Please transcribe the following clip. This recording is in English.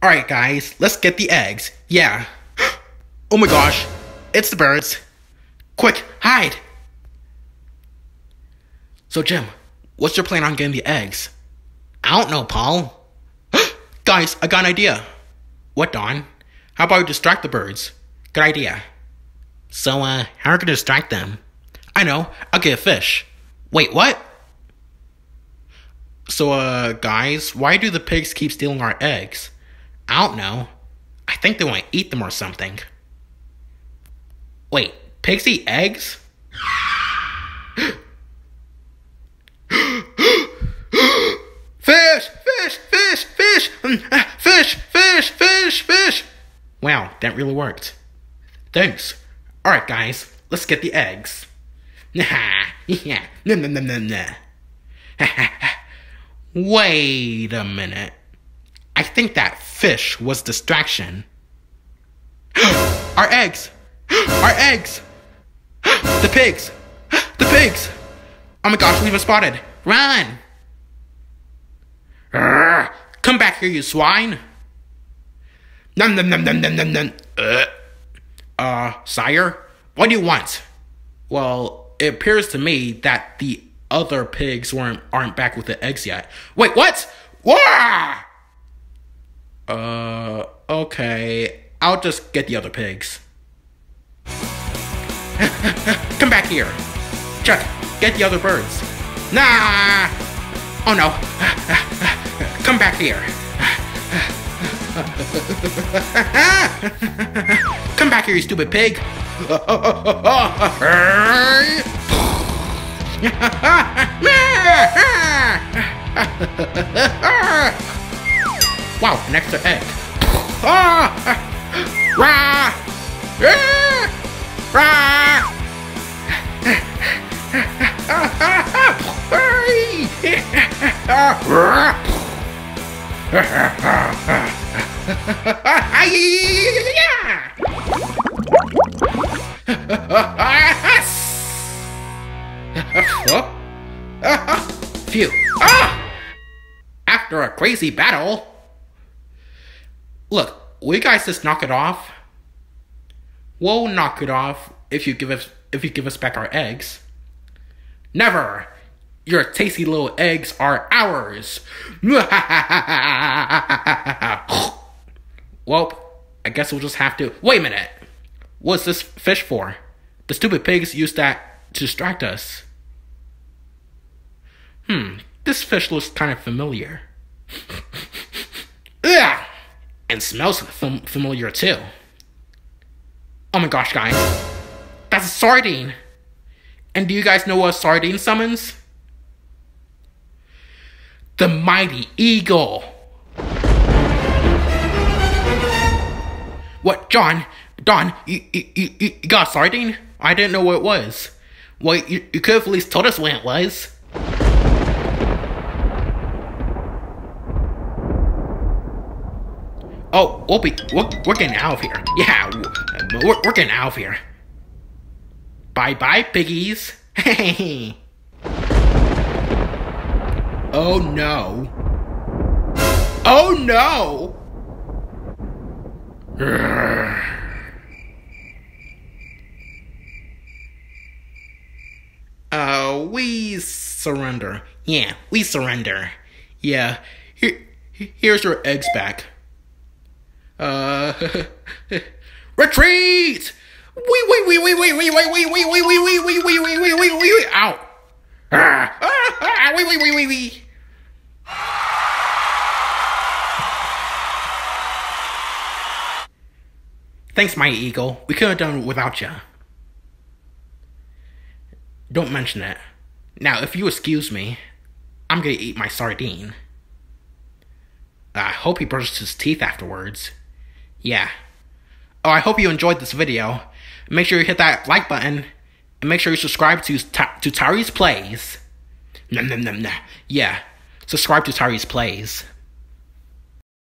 Alright guys, let's get the eggs. Yeah. Oh my gosh, it's the birds. Quick, hide! So Jim, what's your plan on getting the eggs? I don't know, Paul. Guys, I got an idea. What, Don? How about we distract the birds? Good idea. So, how are we gonna distract them? I know, I'll get a fish. Wait, what? So, guys, why do the pigs keep stealing our eggs? I don't know. I think they want to eat them or something. Wait, pigs eat eggs? Fish! Fish! Fish! Fish! Fish! Fish! Fish! Fish! Wow, that really worked. Thanks. Alright, guys, let's get the eggs. Yeah. Wait a minute. I think that fish was distraction. Our eggs! Our eggs! The pigs! The pigs! Oh my gosh, we've been spotted! Run! Come back here, you swine! Num num num num num num num. Sire? What do you want? Well, it appears to me that the other pigs aren't back with the eggs yet. Wait, what? Wah! Okay. I'll just get the other pigs. Come back here. Chuck, get the other birds. Nah! Oh no. Come back here. Come back here, you stupid pig. Wow, an extra egg. Phew. After a crazy battle. Look, will you guys just knock it off? We'll knock it off if you give us back our eggs. Never! Your tasty little eggs are ours! Well, I guess we'll just have to... Wait a minute! What's this fish for? The stupid pigs used that to distract us. This fish looks kind of familiar. Ugh! And smells familiar too. Oh my gosh, guys. That's a sardine! And do you guys know what a sardine summons? The mighty eagle! What, Don, you got a sardine? I didn't know what it was. Well, you could have at least told us when it was. Oh, we're getting out of here. Yeah, we're getting out of here. Bye-bye, piggies. Hey. Oh no. Oh no! We surrender. Yeah, we surrender. Yeah, here's your eggs back. Retreat! Wait, ow! Wait. Thanks, Mighty Eagle. We could have done it without you. Don't mention it. Now, if you excuse me, I'm gonna eat my sardine. I hope he brushes his teeth afterwards. Yeah. Oh, I hope you enjoyed this video. Make sure you hit that like button. And make sure you subscribe to Tyrese Plays. Yeah. Subscribe to Tyrese Plays.